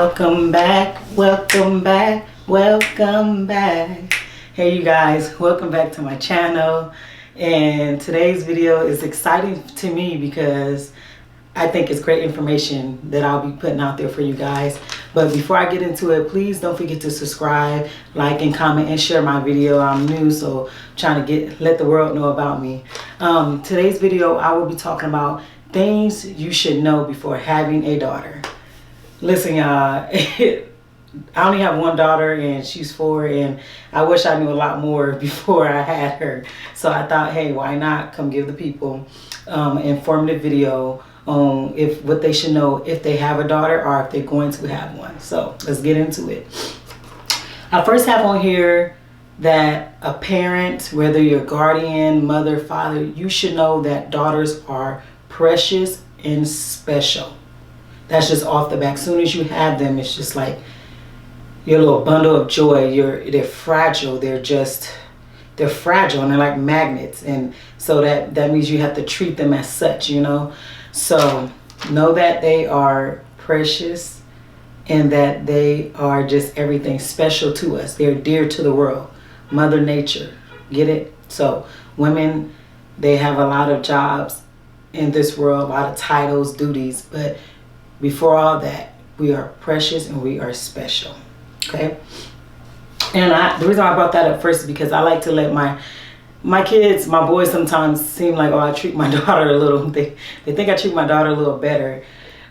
Welcome back, welcome back, welcome back. Hey you guys, welcome back to my channel. And today's video is exciting to me because I think it's great information that I'll be putting out there for you guys. But before I get into it, please don't forget to subscribe, like, and comment, and share my video. I'm new, so I'm trying to let the world know about me. Today's video, I will be talking about things you should know before having a daughter. Listen, y'all, I only have one daughter and she's 4, and I wish I knew a lot more before I had her. So I thought, hey, why not come give the people an informative video on what they should know if they have a daughter or if they're going to have one. So let's get into it. I first have on here that a parent, whether you're guardian, mother, father, you should know that daughters are precious and special. That's just off the back. As soon as you have them, it's just like your little bundle of joy. They're fragile. They're fragile, and they're like magnets. And so that means you have to treat them as such, you know. So know that they are precious and that they are just everything special to us. They're dear to the world. Mother Nature. Get it? So women, they have a lot of jobs in this world, a lot of titles, duties, but before all that, we are precious and we are special. Okay? And the reason I brought that up first is because I like to let my kids, my boys sometimes seem like, oh, I treat my daughter a little, they think I treat my daughter a little better.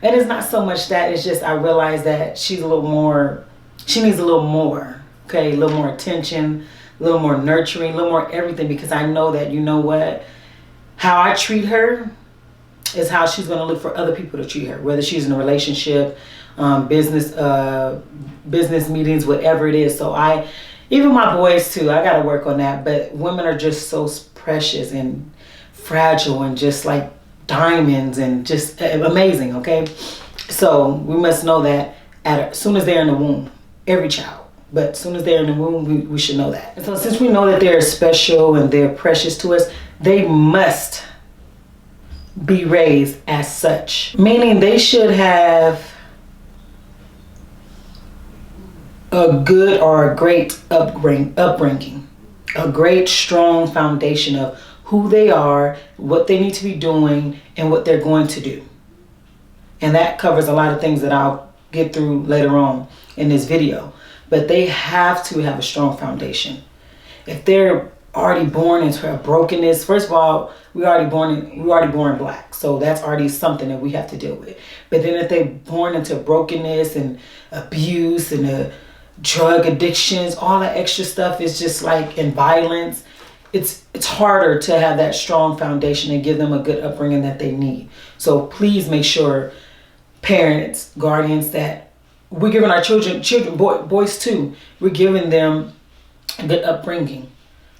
And it's not so much that, it's just I realize that she's a little more, she needs a little more, okay? A little more attention, a little more nurturing, a little more everything, because I know that, you know what, how I treat her is how she's going to look for other people to treat her, whether she's in a relationship, business meetings, whatever it is. So even my boys too, I got to work on that. But women are just so precious and fragile and just like diamonds and just amazing. Okay, so we must know that as soon as they're in the womb, every child. But as soon as they're in the womb, we should know that. And so since we know that they're special and they're precious to us, they must be raised as such, meaning they should have a good or a great upbringing, a great strong foundation of who they are, what they need to be doing, and what they're going to do. And that covers a lot of things that I'll get through later on in this video. But they have to have a strong foundation. If they're already born into a brokenness, first of all, we already born black, so that's already something that we have to deal with. But then if they're born into brokenness and abuse and drug addictions, all that extra stuff is just like, in violence, it's harder to have that strong foundation and give them a good upbringing that they need. So please make sure, parents, guardians, that we're giving our children, boys too, we're giving them a good upbringing,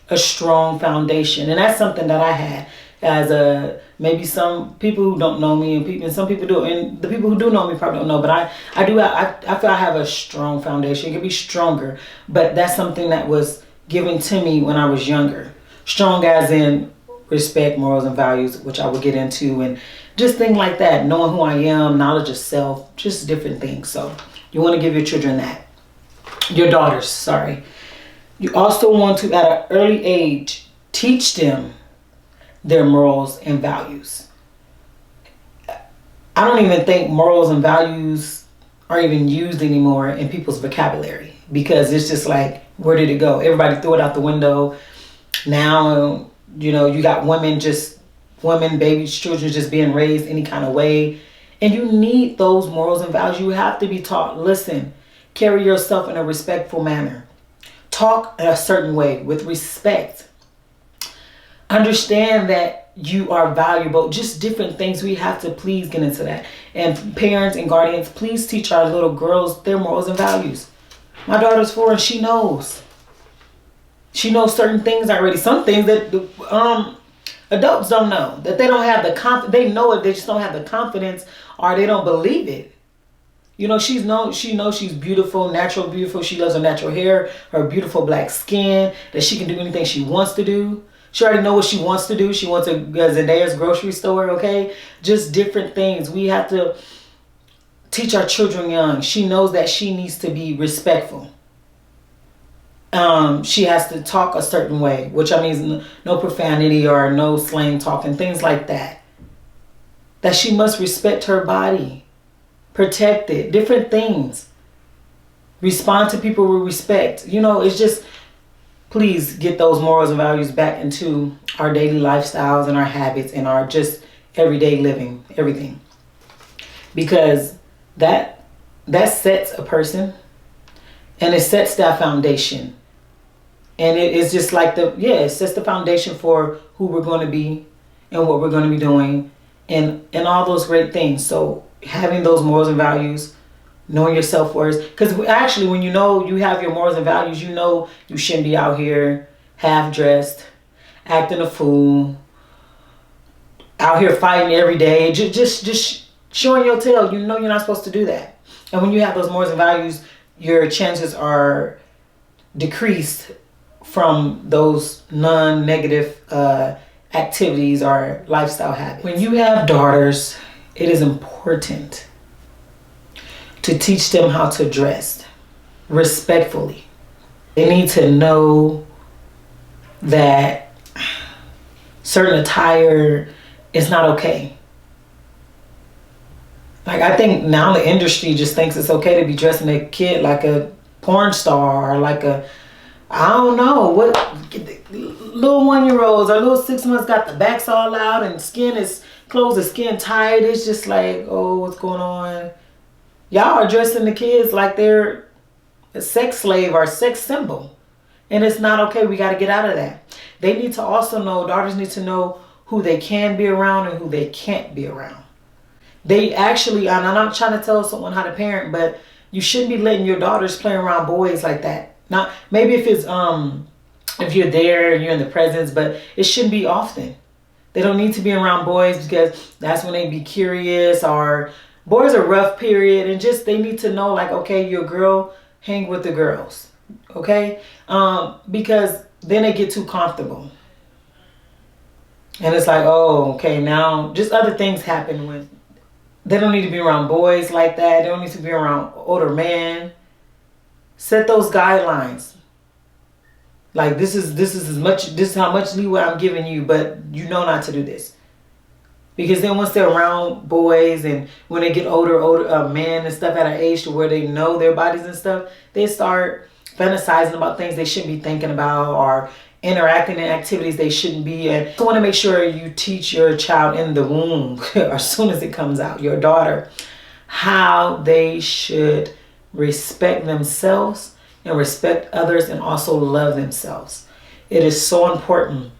a strong foundation. And that's something that I had as maybe some people who don't know me, and some people do, and the people who do know me probably don't know, but I feel I have a strong foundation. It can be stronger, but that's something that was given to me when I was younger. Strong as in respect, morals, and values, which I will get into, and just things like that, knowing who I am, knowledge of self, just different things. So you want to give your children that. Your daughters, sorry. You also want to, at an early age, teach them their morals and values. I don't even think morals and values are even used anymore in people's vocabulary, because it's just like, where did it go? Everybody threw it out the window. Now, you know, you got women, babies, children just being raised any kind of way. And you need those morals and values. You have to be taught, listen, carry yourself in a respectful manner. Talk a certain way with respect. Understand that you are valuable. Just different things. We have to please get into that. And parents and guardians, please teach our little girls their morals and values. My daughter's 4 and she knows. She knows certain things already. Some things that adults don't know. That they don't have the confidence. They know it. They just don't have the confidence, or they don't believe it. You know, she knows she's beautiful, natural beautiful. She loves her natural hair, her beautiful black skin, that she can do anything she wants to do. She already knows what she wants to do. She wants a Zendaya's grocery store, okay? Just different things. We have to teach our children young. She knows that she needs to be respectful. She has to talk a certain way, which I mean no profanity or no slang talking, things like that. That she must respect her body, protect it, different things. Respond to people with respect. You know, it's just, please get those morals and values back into our daily lifestyles and our habits and our just everyday living, everything. Because that sets a person, and it sets that foundation. And it is just like it sets the foundation for who we're going to be and what we're going to be doing and all those great things. So having those morals and values, knowing your self-worth. Because actually, when you know you have your morals and values, you know you shouldn't be out here half-dressed, acting a fool, out here fighting every day, just showing your tail. You know you're not supposed to do that. And when you have those morals and values, your chances are decreased from those non-negative activities or lifestyle habits. When you have daughters, it is important to teach them how to dress respectfully. They need to know that certain attire is not okay. Like, I think now the industry just thinks it's okay to be dressing a kid like a porn star or like a, I don't know, what, little 1-year-olds or little 6 months got the backs all out and clothes are skin tight. It's just like, oh, what's going on? Y'all are dressing the kids like they're a sex slave or a sex symbol. And it's not okay. We got to get out of that. They need to also know, daughters need to know who they can be around and who they can't be around. They actually, and I'm not trying to tell someone how to parent, but you shouldn't be letting your daughters play around boys like that. Not maybe if it's if you're there and you're in the presence, but it shouldn't be often. They don't need to be around boys because that's when they be curious, or boys are rough, period, and just they need to know, like, okay, you're a girl, hang with the girls, okay? Because then they get too comfortable. And it's like, oh, okay, now just other things happen when they don't need to be around boys like that. They don't need to be around older men. Set those guidelines. Like, this is how much leeway I'm giving you, but you know not to do this. Because then once they're around boys and when they get older men and stuff at an age to where they know their bodies and stuff, they start fantasizing about things they shouldn't be thinking about or interacting in activities they shouldn't be. And you want to make sure you teach your child in the womb as soon as it comes out, your daughter, how they should respect themselves and respect others and also love themselves. It is so important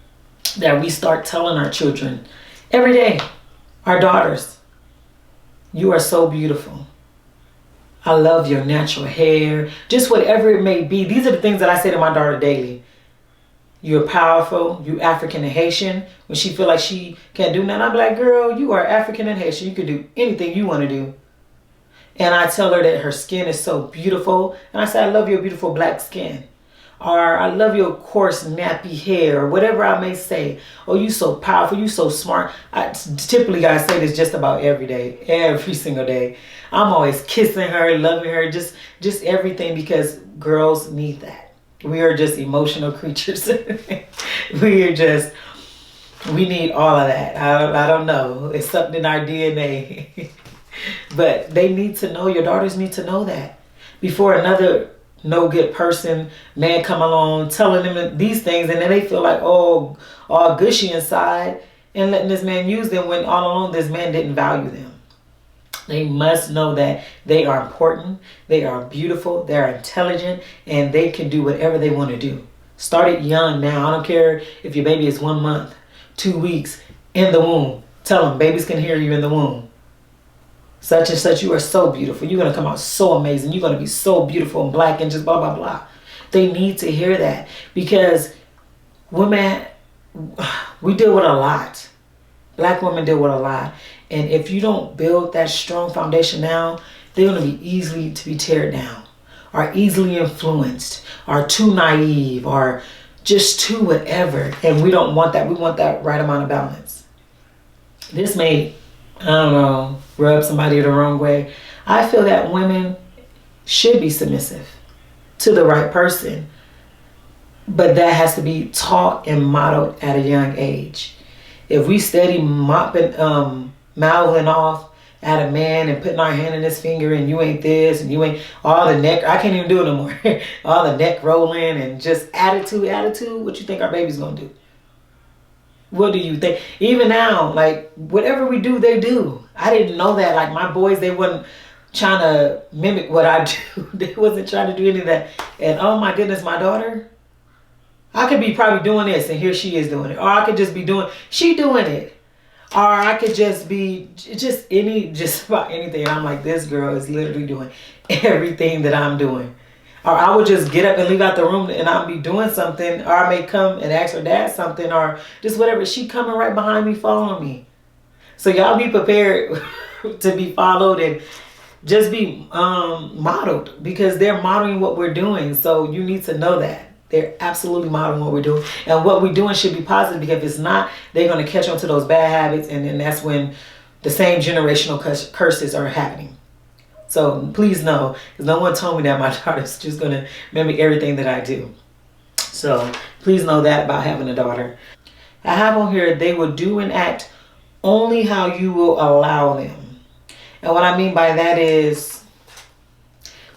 that we start telling our children every day, our daughters, you are so beautiful. I love your natural hair, just whatever it may be. These are the things that I say to my daughter daily. You're powerful. You African and Haitian. When she feel like she can't do nothing, I'm like, girl, you are African and Haitian. You can do anything you want to do. And I tell her that her skin is so beautiful. And I say, I love your beautiful black skin. Or I love your coarse nappy hair, or whatever I may say. Oh, you so powerful, you so smart. Typically, I say this just about every day, every single day. I'm always kissing her, loving her, just everything, because girls need that. We are just emotional creatures. we need all of that. I don't know. It's something in our DNA. But they need to know, your daughters need to know that before another no good person, man, come along telling them these things, and then they feel like, oh, all gushy inside, and letting this man use them when all along this man didn't value them. They must know that they are important, they are beautiful, they are intelligent, and they can do whatever they want to do. Start it young now. I don't care if your baby is 1 month, 2 weeks in the womb. Tell them babies can hear you in the womb. Such and such, you are so beautiful. You're going to come out so amazing. You're going to be so beautiful and black and just blah, blah, blah. They need to hear that, because women, we deal with a lot. Black women deal with a lot. And if you don't build that strong foundation now, they're going to be easily to be teared down, or easily influenced, or too naive, or just too whatever. And we don't want that. We want that right amount of balance. This may, I don't know, rub somebody the wrong way. I feel that women should be submissive to the right person, but that has to be taught and modeled at a young age. If we steady mouthing off at a man and putting our hand in his finger and you ain't this and you ain't all the neck, I can't even do it no more. All the neck rolling and just attitude, what you think our baby's gonna do? What do you think? Even now, like, whatever we do, they do. I didn't know that. Like, my boys, they wasn't trying to mimic what I do. They wasn't trying to do any of that. And oh my goodness, my daughter, I could be probably doing this and here she is doing it. Or I could just be she doing it. Or I could just be just about anything. And I'm like, this girl is literally doing everything that I'm doing. Or I would just get up and leave out the room and I'll be doing something. Or I may come and ask her dad something or just whatever. She coming right behind me, following me. So y'all be prepared to be followed and just be modeled, because they're modeling what we're doing. So you need to know that. They're absolutely modeling what we're doing. And what we're doing should be positive, because if it's not, they're going to catch on to those bad habits. And then that's when the same generational curses are happening. So please know, because no one told me that my daughter's just going to mimic everything that I do. So please know that about having a daughter. I have on here, they will do and act only how you will allow them. And what I mean by that is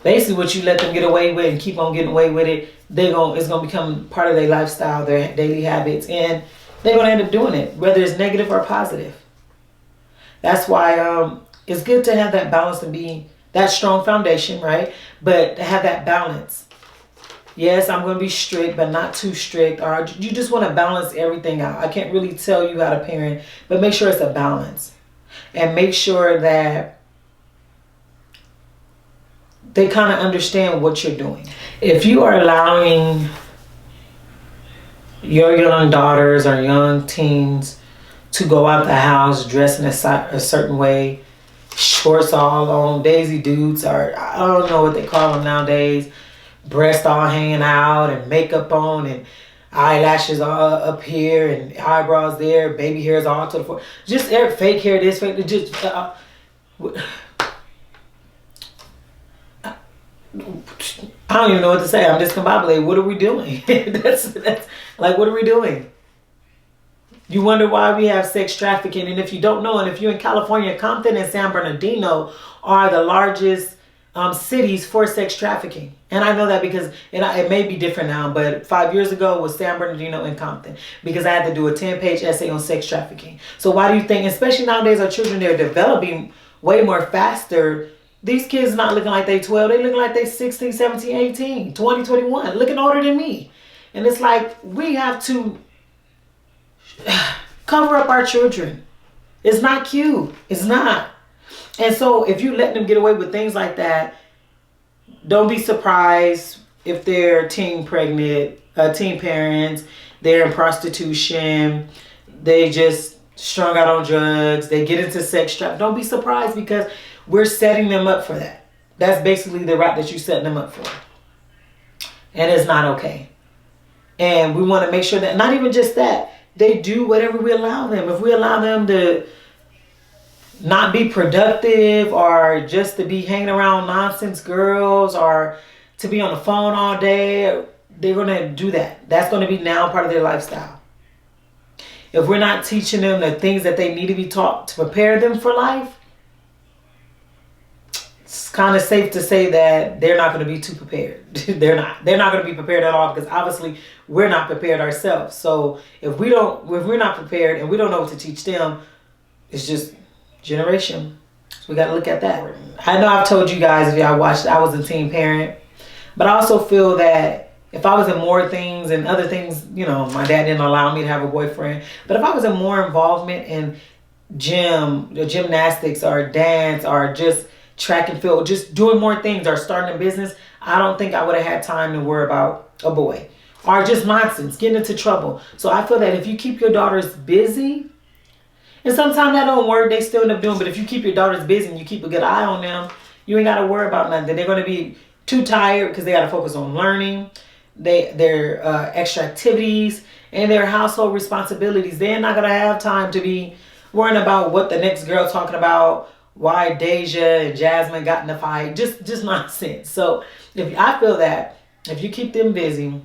basically what you let them get away with and keep on getting away with it, it's going to become part of their lifestyle, their daily habits, and they're going to end up doing it, whether it's negative or positive. That's why it's good to have that balance and be that strong foundation, right? But to have that balance. Yes, I'm going to be strict, but not too strict. Or you just want to balance everything out. I can't really tell you how to parent, but make sure it's a balance. And make sure that they kind of understand what you're doing. If you are allowing your young daughters or young teens to go out the house dressed in a certain way, shorts all on, Daisy Dukes, or I don't know what they call them nowadays, breasts all hanging out and makeup on and eyelashes all up here and eyebrows there, baby hairs all to the floor, just fake hair, this fake, just I don't even know what to say. I'm discombobulated. What are we doing? that's like, what are we doing? You wonder why we have sex trafficking. And if you don't know, and if you're in California, Compton and San Bernardino are the largest cities for sex trafficking. And I know that because it may be different now, but 5 years ago it was San Bernardino and Compton, because I had to do a 10-page essay on sex trafficking. So why do you think, especially nowadays, our children, they're developing way more faster. These kids not looking like they 12. They looking like they 16, 17, 18, 20, 21, looking older than me. And it's like, we have to cover up our children. It's not cute. It's not. And so if you let them get away with things like that, don't be surprised if they're teen pregnant, teen parents, they're in prostitution, they just strung out on drugs, they get into sex trafficking. Don't be surprised, because we're setting them up for that. That's basically the route that you're setting them up for. And it's not okay. And we want to make sure that, not even just that, they do whatever we allow them. If we allow them to not be productive, or just to be hanging around nonsense girls, or to be on the phone all day, they're going to do that. That's going to be now part of their lifestyle. If we're not teaching them the things that they need to be taught to prepare them for life, it's kind of safe to say that they're not going to be too prepared. They're not going to be prepared at all, because obviously we're not prepared ourselves. So if we're not prepared and we don't know what to teach them, it's just generation. So we got to look at that. I know I've told you guys, if y'all watched, I was a teen parent, but I also feel that if I was in more things and other things, you know, my dad didn't allow me to have a boyfriend, but if I was in more involvement in gymnastics or dance or just track and field, just doing more things or starting a business, I don't think I would have had time to worry about a boy or just nonsense, getting into trouble. So I feel that if you keep your daughters busy, and sometimes that don't work, they still end up doing, but if you keep your daughters busy and you keep a good eye on them, you ain't got to worry about nothing. They're going to be too tired because they got to focus on learning, their extra activities, and their household responsibilities. They're not going to have time to be worrying about what the next girl's talking about, why Deja and Jasmine got in a fight. Just nonsense. So I feel that if you keep them busy,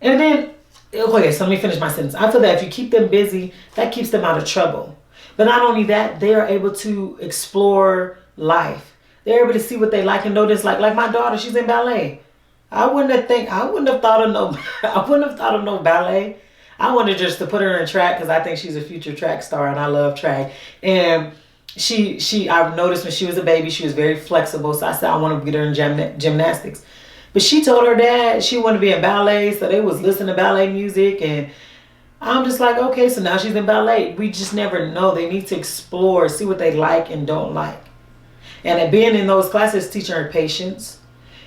and then, okay, so let me finish my sentence. I feel that if you keep them busy, that keeps them out of trouble. But not only that, they are able to explore life. They're able to see what they like and know this. Like my daughter, she's in ballet. I wouldn't have thought of no I wouldn't have thought of no ballet. I wanted just to put her in track because I think she's a future track star and I love track. And I've noticed when she was a baby, she was very flexible. So I said I want to get her in gymnastics. But she told her dad she wanted to be in ballet, so they was listening to ballet music, and I'm just like, okay, so now she's in ballet. We just never know. They need to explore, see what they like and don't like. And being in those classes, teaching her patience,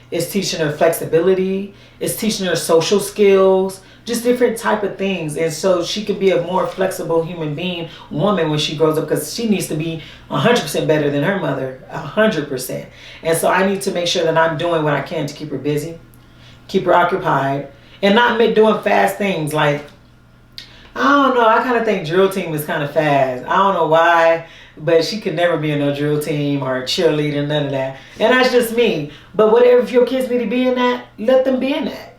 it's teaching her flexibility, it's teaching her social skills, just different type of things. And so she could be a more flexible human being, woman, when she grows up, because she needs to be 100% better than her mother, 100%. And so I need to make sure that I'm doing what I can to keep her busy, keep her occupied, and not doing fast things. Like, I don't know, I kind of think drill team is kind of fast. I don't know why, but she could never be in no drill team or a cheerleader, none of that. And that's just me. But whatever, if your kids need to be in that, let them be in that.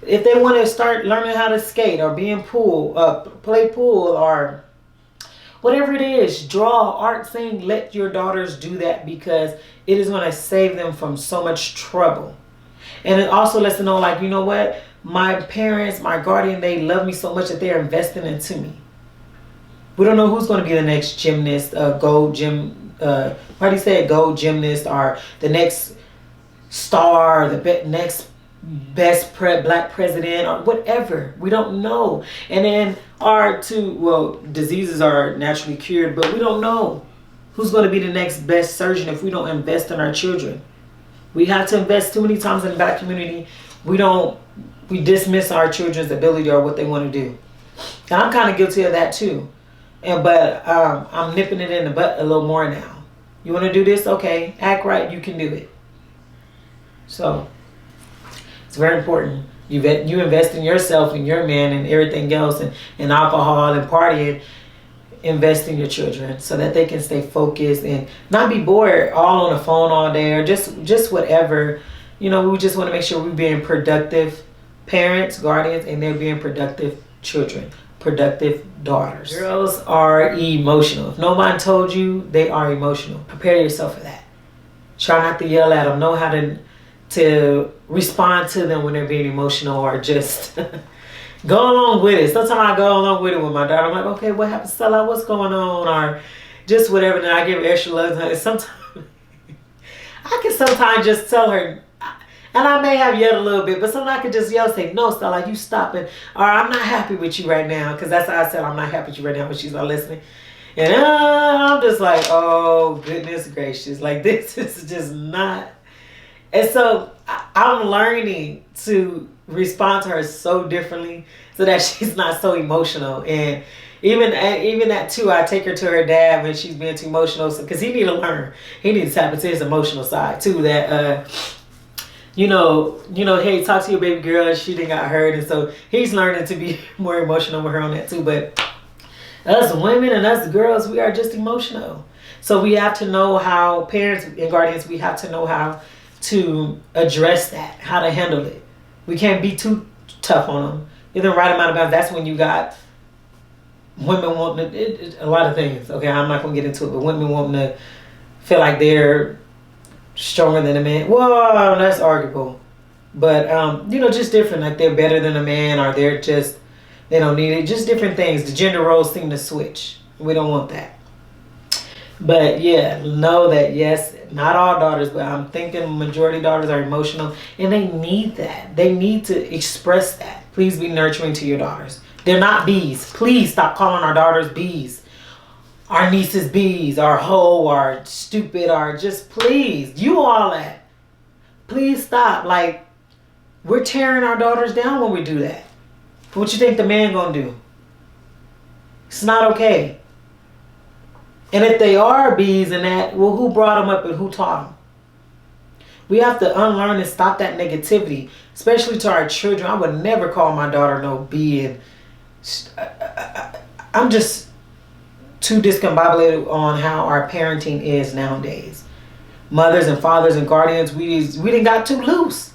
If they want to start learning how to skate or be in pool, play pool, or whatever it is, draw, art, sing, let your daughters do that, because it is going to save them from so much trouble. And it also lets them know, like, you know what? My parents, my guardian, they love me so much that they're investing into me. We don't know who's going to be the next gymnast, gold gymnast, or the next star, the next best black president, or whatever. We don't know. And then diseases are naturally cured, but we don't know who's going to be the next best surgeon if we don't invest in our children. We have to invest. Too many times in the black community, we dismiss our children's ability or what they want to do. And I'm kind of guilty of that too. But I'm nipping it in the butt a little more now. You want to do this? Okay, act right, you can do it. So it's very important. You invest in yourself and your man and everything else, and alcohol and partying. Invest in your children so that they can stay focused and not be bored all on the phone all day, or just whatever. You know, we just want to make sure we're being productive parents, guardians, and they're being productive children, productive daughters. Girls are emotional. If nobody told you, they are emotional. Prepare yourself for that. Try not to yell at them. Know how to respond to them when they're being emotional, or just go along with it. Sometimes I go along with it with my daughter. I'm like, okay, what happened, Stella? What's going on? Or just whatever. Then I give extra love to her. Sometimes I can sometimes just tell her, and I may have yelled a little bit, but sometimes I can just yell and say, no, Stella, you stop it. Or I'm not happy with you right now. Because that's how I said I'm not happy with you right now when she's not listening. And I'm just like, oh, goodness gracious. Like, this is just not. And so I'm learning to respond to her so differently so that she's not so emotional. And even that too, I take her to her dad when she's being too emotional, because he need to learn. He needs to tap into his emotional side too. That hey, talk to your baby girl. She didn't got hurt, and so he's learning to be more emotional with her on that too. But us women and us girls, we are just emotional. So we have to know how, parents and guardians, we have to know how to address that, how to handle it. We can't be too tough on them. In the right amount of bounds. That's when you got women wanting a lot of things. Okay, I'm not gonna get into it, but women wanting to feel like they're stronger than a man. Well, that's arguable, but just different. Like they're better than a man, or they don't need it. Just different things. The gender roles seem to switch. We don't want that. But yeah, know that yes, not all daughters, but I'm thinking majority daughters are emotional, and they need that. They need to express that. Please be nurturing to your daughters. They're not bees. Please stop calling our daughters bees. Our nieces bees, or hoe, or stupid, or just please, you all that. Please stop. Like, we're tearing our daughters down when we do that. What you think the man gonna do? It's not okay. And if they are bees and that, well, who brought them up and who taught them? We have to unlearn and stop that negativity, especially to our children. I would never call my daughter no bee. And I'm just too discombobulated on how our parenting is nowadays. Mothers and fathers and guardians, we didn't got too loose.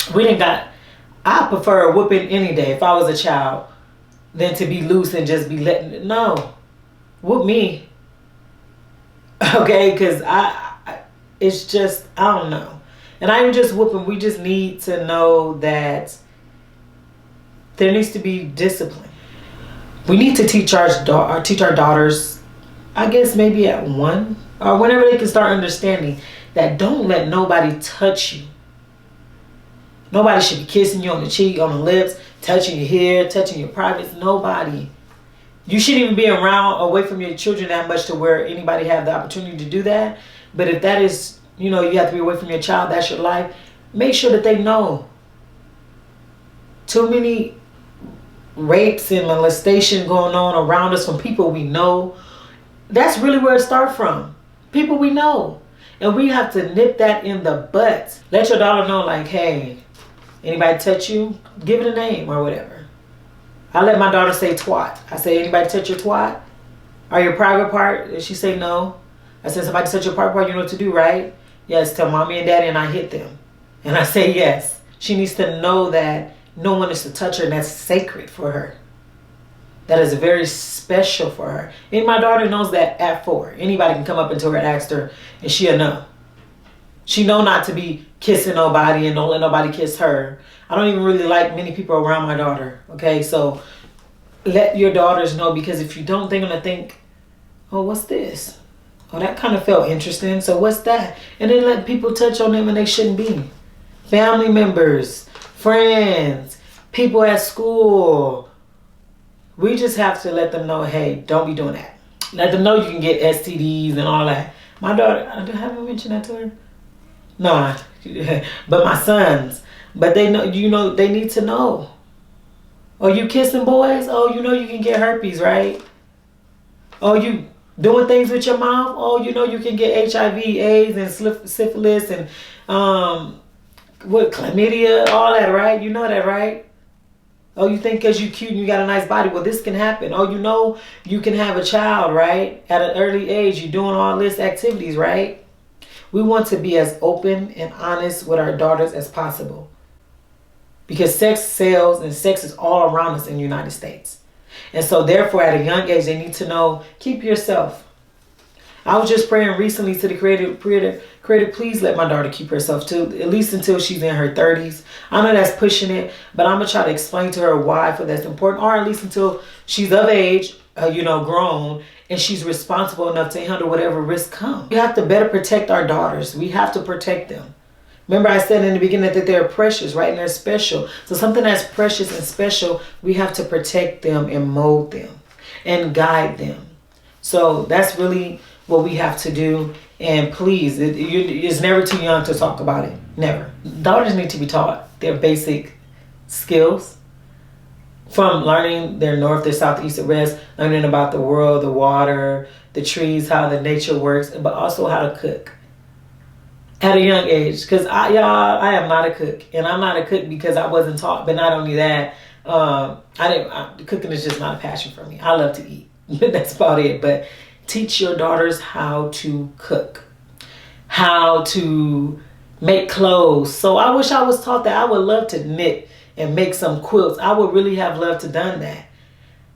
I prefer a whooping any day if I was a child than to be loose and just be letting, no, whoop me. Okay, because it's just, I don't know. And I ain't just whooping, we just need to know that there needs to be discipline. We need to teach our daughters, I guess maybe at 1 or whenever they can start understanding that don't let nobody touch you. Nobody should be kissing you on the cheek, on the lips, touching your hair, touching your privates. Nobody. You shouldn't even be away from your children that much to where anybody have the opportunity to do that. But if that is, you have to be away from your child, that's your life, make sure that they know. Too many rapes and molestation going on around us from people we know. That's really where it starts from. People we know. And we have to nip that in the butt. Let your daughter know, like, hey, anybody touch you, give it a name or whatever. I let my daughter say twat. I say, anybody touch your twat? Or your private part? And she say no. I said, somebody touch your private part, you know what to do, right? Yes, tell mommy and daddy, and I hit them. And I say yes. She needs to know that no one is to touch her, and that's sacred for her. That is very special for her. And my daughter knows that at 4. Anybody can come up into her and ask her, and she'll know. She know not to be kissing nobody and don't let nobody kiss her. I don't even really like many people around my daughter. Okay, so let your daughters know, because if you don't, they're going to think, oh, what's this? Oh, that kind of felt interesting. So what's that? And then let people touch on them and they shouldn't be. Family members, friends, people at school. We just have to let them know, hey, don't be doing that. Let them know you can get STDs and all that. My daughter, I haven't mentioned that to her. No, but my sons. But they know, they need to know. Oh, you kissing boys? Oh, you can get herpes, right? Oh, you doing things with your mouth? Oh, you can get HIV, AIDS, and syphilis, and chlamydia, all that, right? You know that, right? Oh, you think because you cute and you got a nice body, well, this can happen. Oh, you can have a child, right? At an early age, you're doing all this activities, right? We want to be as open and honest with our daughters as possible. Because sex sells and sex is all around us in the United States. And so therefore, at a young age, they need to know, keep yourself. I was just praying recently to the Creator, please let my daughter keep herself too, at least until she's in her 30s. I know that's pushing it, but I'm going to try to explain to her why for that's important, or at least until she's of age, grown, and she's responsible enough to handle whatever risk comes. We have to better protect our daughters. We have to protect them. Remember I said in the beginning that they're precious, right? And they're special. So something that's precious and special, we have to protect them and mold them and guide them. So that's really what we have to do. And please, it's never too young to talk about it. Never. Daughters need to be taught their basic skills, from learning their north, their south, east, and west, learning about the world, the water, the trees, how the nature works, but also how to cook at a young age. Because I am not a cook, and I'm not a cook because I wasn't taught. But not only that, cooking is just not a passion for me. I love to eat. That's about it. But teach your daughters how to cook, how to make clothes. So I wish I was taught that. I would love to knit and make some quilts. I would really have loved to done that.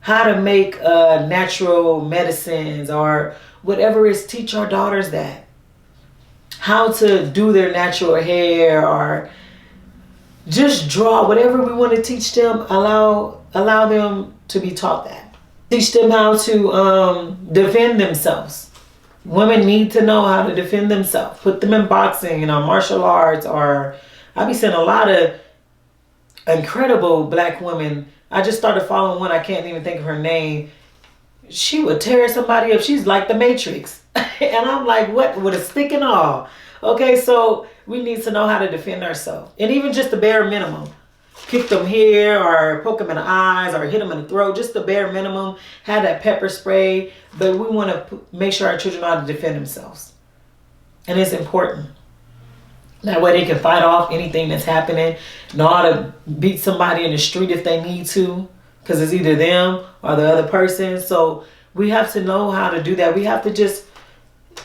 How to make natural medicines or whatever it is, teach our daughters that. How to do their natural hair, or just draw, whatever we want to teach them, allow them to be taught that. Teach them how to defend themselves. Women need to know how to defend themselves. Put them in boxing, martial arts, or I be seeing a lot of incredible black women. I just started following one, I can't even think of her name. She would tear somebody up. She's like the Matrix. And I'm like, what? With a stick and all. Okay, so we need to know how to defend ourselves. And even just the bare minimum. Kick them here, or poke them in the eyes, or hit them in the throat. Just the bare minimum. Have that pepper spray. But we want to make sure our children know how to defend themselves. And it's important. That way they can fight off anything that's happening. Know how to beat somebody in the street if they need to. Because it's either them or the other person. So We have to know how to do that. We have to just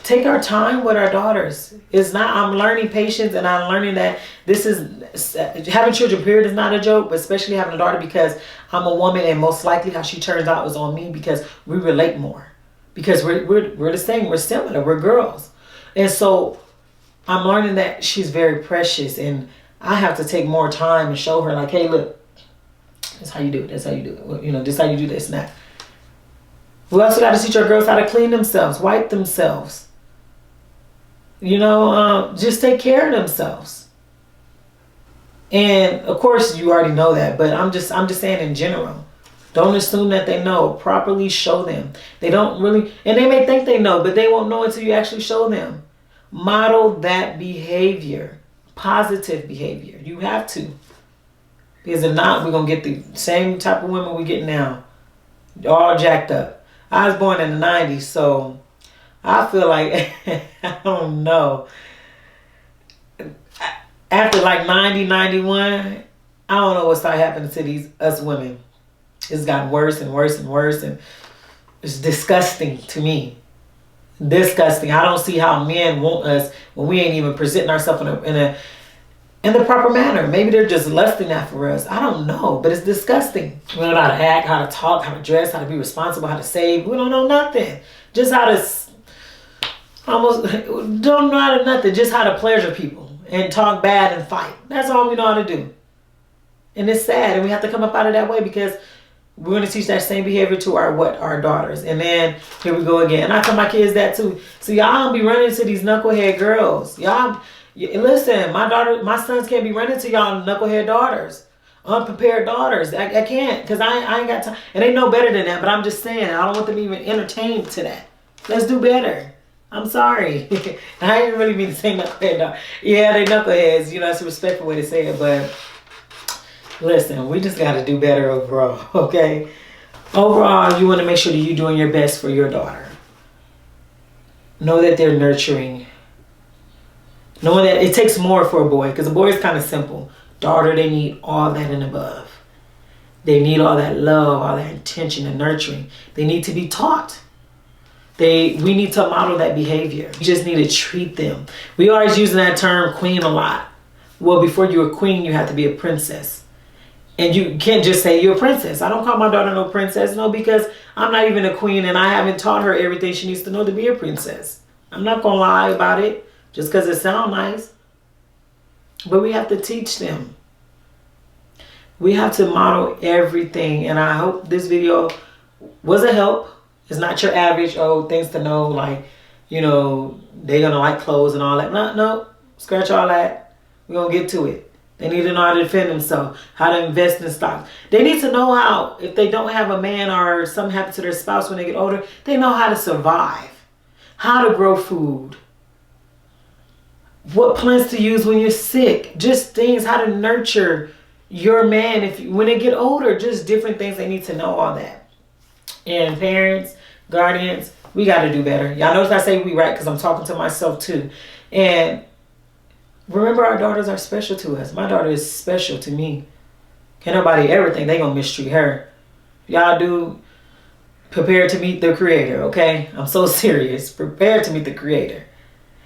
take our time with our daughters. It's not, I'm learning patience, and I'm learning that this is, having children period is not a joke, but especially having a daughter, because I'm a woman, and most likely how she turns out is on me, because we relate more. Because we're the same, we're similar, we're girls. And so I'm learning that she's very precious, and I have to take more time and show her, like, hey, look, that's how you do it, that's how you do it. Well, you know, this how you do this and that. We also got to teach our girls how to clean themselves, wipe themselves. You know, just take care of themselves. And of course, you already know that, but I'm just saying in general. Don't assume that they know. Properly show them. They don't really, and they may think they know, but they won't know until you actually show them. Model that behavior, positive behavior. You have to, because if not, we're gonna get the same type of women we get now, all jacked up. I was born in the 90s, so I feel like, I don't know. After like 90, 91, I don't know what started happening to us women. It's gotten worse and worse and worse, and it's disgusting to me. Disgusting. I don't see how men want us when we ain't even presenting ourselves in the proper manner. Maybe they're just lusting after us. I don't know, but it's disgusting. We don't know how to act, how to talk, how to dress, how to be responsible, how to save. We don't know nothing. Just how to don't know how to nothing. Just how to pleasure people and talk bad and fight. That's all we know how to do. And it's sad, and we have to come up out of that way, because we're going to teach that same behavior to our daughters. And then here we go again. And I tell my kids that too. So y'all don't be running to these knucklehead girls. Y'all, listen, my sons can't be running to y'all knucklehead daughters, unprepared daughters. I can't, because I ain't got time. And they know better than that, but I'm just saying, I don't want them even entertained to that. Let's do better. I'm sorry. I didn't really mean to say knucklehead dog. Yeah, they knuckleheads. You know, that's a respectful way to say it, but listen, we just got to do better overall, okay? Overall, you want to make sure that you're doing your best for your daughter. Know that they're nurturing. Knowing that it takes more for a boy, because a boy is kind of simple. Daughter, they need all that and above. They need all that love, all that attention and nurturing. They need to be taught. We need to model that behavior. You just need to treat them. We always using that term queen a lot. Well, before you're a queen, you have to be a princess. And you can't just say you're a princess. I don't call my daughter no princess. No, because I'm not even a queen, and I haven't taught her everything she needs to know to be a princess. I'm not going to lie about it just because it sounds nice. But we have to teach them. We have to model everything. And I hope this video was a help. It's not your average, things to know, like, you know, they're going to like clothes and all that. No, scratch all that. We're going to get to it. They need to know how to defend themselves, how to invest in stocks. They need to know how, if they don't have a man or something happen to their spouse when they get older, they know how to survive, how to grow food, what plants to use when you're sick, just things, how to nurture your man when they get older, just different things. They need to know all that. And parents, guardians, we got to do better. Y'all notice I say we, right? Because I'm talking to myself too. And remember, our daughters are special to us. My daughter is special to me. Can't nobody ever think they going to mistreat her. Y'all do prepare to meet the Creator, okay? I'm so serious. Prepare to meet the Creator.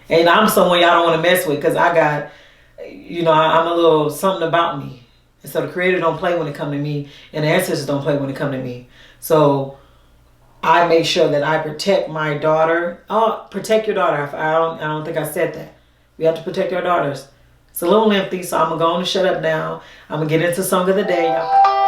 And I'm someone y'all don't want to mess with, because I got, you know, I'm a little something about me. And so the Creator don't play when it come to me, and the ancestors don't play when it come to me. So I make sure that I protect my daughter. Oh, protect your daughter. I don't think I said that. We have to protect our daughters. It's a little lengthy, so I'm going to go on and shut up now. I'm going to get into song of the day, y'all.